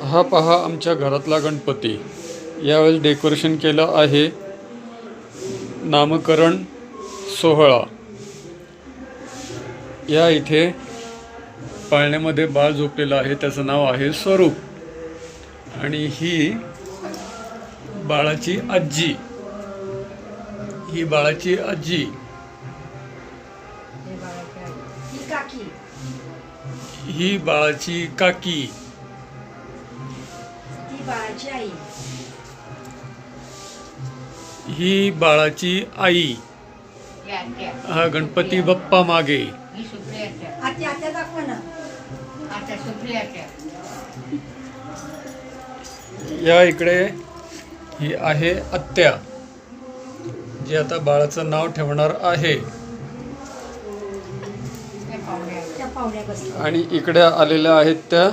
हा पहा आमच्या घरातला गणपती. यावेळेस डेकोरेशन केलं आहे. नामकरण सोहळा. या इथे पाळण्यामध्ये बाळ झोपलेलं आहे, त्याचं नाव आहे स्वरूप. आणि ही बाळाची आजी. ही बाळाची आजी. ही बाळाची काकी. ही बाळाची आई. हा गणपती बाप्पा मागे. या इकडे ही आहे आत्या, जी आता बाळाचं नाव ठेवणार आहे. आणि इकडे आलेल्या आहेत त्या